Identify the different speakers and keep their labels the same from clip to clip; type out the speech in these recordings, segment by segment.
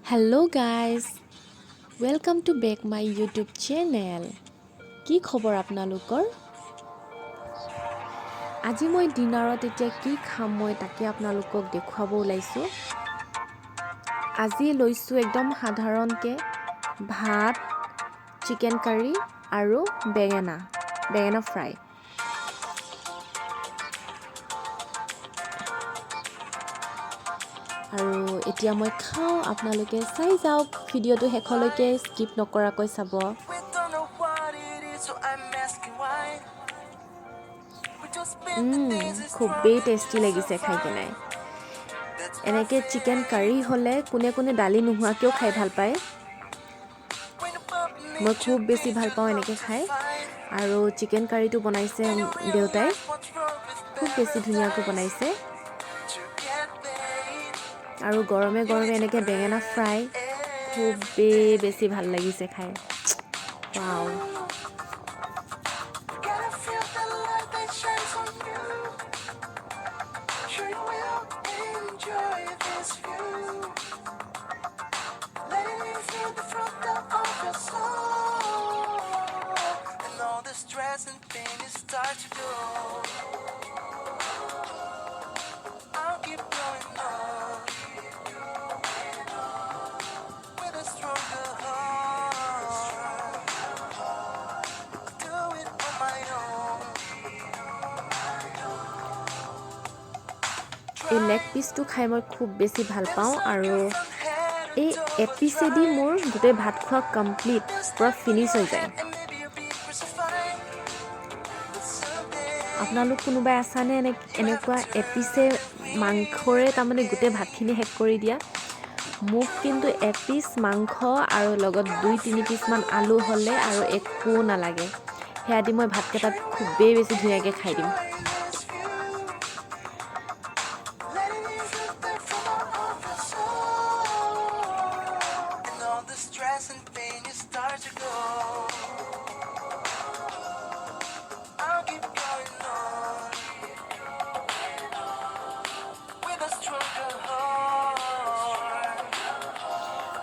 Speaker 1: Hello' guys welcome to back my YouTube channel. কি খবৰ আপোনালোকৰ? আজি মই ডিনাৰত এতিয়া কি খাম মই তাকে আপোনালোকক দেখুৱাব ওলাইছোঁ। আজি লৈছোঁ একদম সাধাৰণকৈ ভাত, চিকেন কাৰী আৰু বেঙেনা ফ্ৰাই। আৰু এতিয়া মই খাওঁ, আপোনালোকে চাই যাওক, ভিডিঅ'টো শেষলৈকে স্কিপ নকৰাকৈ চাব। খুবেই টেষ্টি লাগিছে খাই কিনে। এনেকৈ চিকেন কাৰী হ'লে কোনে কোনে দালি নোহোৱাকৈও খাই ভাল পায়। মই খুব বেছি ভাল পাওঁ এনেকৈ খাই। আৰু চিকেন কাৰীটো বনাইছে দেউতাই, খুব বেছি ধুনীয়াকৈ বনাইছে। আৰু গৰমে গৰমে এনেকৈ বেঙেনা ফ্ৰাই খুবেই বেছি ভাল লাগিছে খাই। ৱাও। এই লেগ পিচটো খাই মই খুব বেছি ভাল পাওঁ। আৰু এই এপিচেদি মোৰ গোটেই ভাত খোৱা কমপ্লিট, পূৰা ফিনিছ হৈ যায়। আপোনালোক কোনোবাই আছানে এনেকুৱা এপিচে মাংসৰে তাৰমানে গোটেই ভাতখিনি শেষ কৰি দিয়া? মোক কিন্তু এপিচ মাংস আৰু লগত 2-3 পিচমান আলু হ'লে আৰু একো নালাগে, সেয়া দি মই ভাতকেইটাত খুবেই বেছি ধুনীয়াকৈ খাই দিম।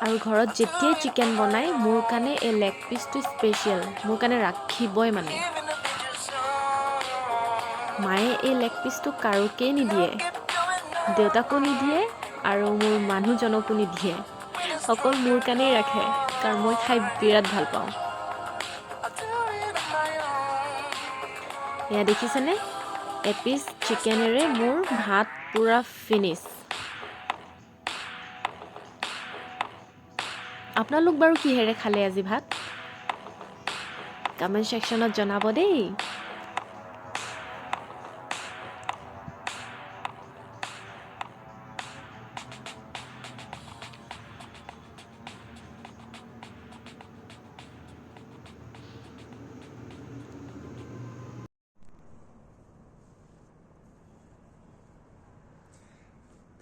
Speaker 1: আৰু ঘৰত যেতিয়াই চিকেন বনাই মোৰ কাৰণে এই লেগ পিচটো স্পেচিয়েল, মোৰ কাৰণে ৰাখিবই মানে। মায়ে এই লেগ পিচটো কাৰোকেই নিদিয়ে, দেউতাকো নিদিয়ে আৰু মোৰ মানুহজনকো নিদিয়ে, অকল মোৰ কাৰণেই ৰাখে, কাৰণ মই খাই বিৰাট ভাল পাওঁ। এয়া দেখিছেনে, এপিচ চিকেনেৰে মোৰ ভাত পূৰা ফিনিছ। আপোনালোক বাৰু কিহেৰে খালে আজি ভাত? কমেণ্ট ছেকশ্যনত জনাব দেই।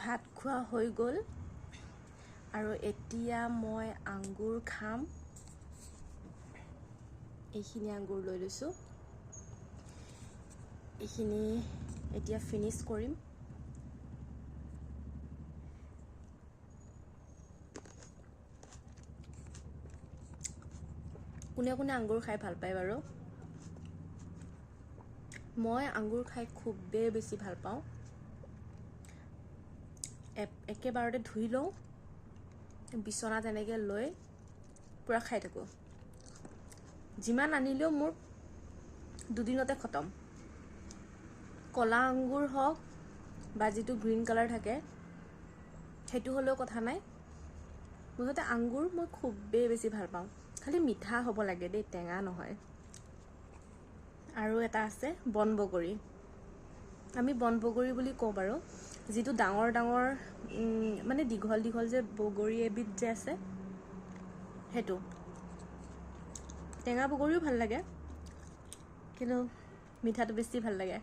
Speaker 1: ভাত খোৱা হৈ গ'ল আৰু এতিয়া মই আঙুৰ খাম। এইখিনি আঙুৰ লৈ লৈছোঁ, এইখিনি এতিয়া ফিনিছ কৰিম। কোনে কোনে আঙুৰ খাই ভাল পায় বাৰু? মই আঙুৰ খাই খুবেই বেছি ভাল পাওঁ। একেবাৰতে ধুই লওঁ, বিচনাত এনেকৈ লৈ পূৰা খাই থাকোঁ। যিমান আনিলেও মোৰ 2 দিনতে খতম। কলা আঙুৰ হওক বা যিটো গ্ৰীণ কালাৰ থাকে সেইটো হ'লেও কথা নাই, মুঠতে আঙুৰ মই খুবেই বেছি ভাল পাওঁ। খালি মিঠা হ'ব লাগে দেই, টেঙা নহয়। আৰু এটা আছে বনবগৰী, আমি বনবগৰী বুলি কওঁ বাৰু, যিটো ডাঙৰ ডাঙৰ মানে দীঘল দীঘল যে বগৰী এবিধ যে আছে, সেইটো। টেঙা বগৰীও ভাল লাগে, কিন্তু মিঠাটো বেছি ভাল লাগে।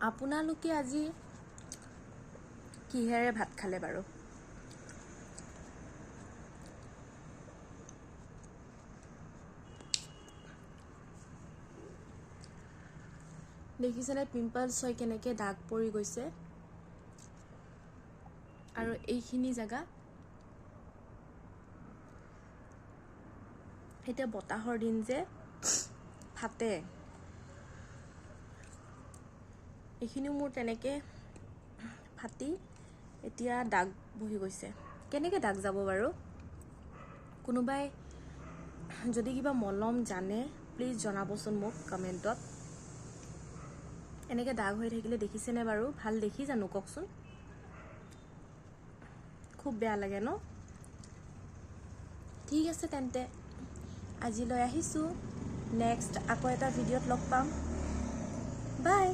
Speaker 1: আপোনালোকে আজি কিহেৰে ভাত খালে বাৰু? দেখিছেনে পিম্পলছ হয় কেনেকৈ দাগ পৰি গৈছে আৰু এইখিনি জায়গা এতিয়া বতাহৰ দিন যে ফাটে এইখিনিও মোৰ তেনেকৈ ফাটি এতিয়া দাগ বহি গৈছে কেনেকৈ দাগ যাব বাৰু কোনোবাই যদি কিবা মলম জানে প্লিজ জনাবচোন মোক কমেণ্টত এনেকৈ দাগ হৈ থাকিলে দেখিছেনে বাৰু ভাল দেখি জানো কওকচোন খুব বেয়া লাগে ন ঠিক আছে তেন্তে আজিলৈ আহিছোঁ নেক্সট আকৌ এটা ভিডিঅ'ত লগ পাম বাই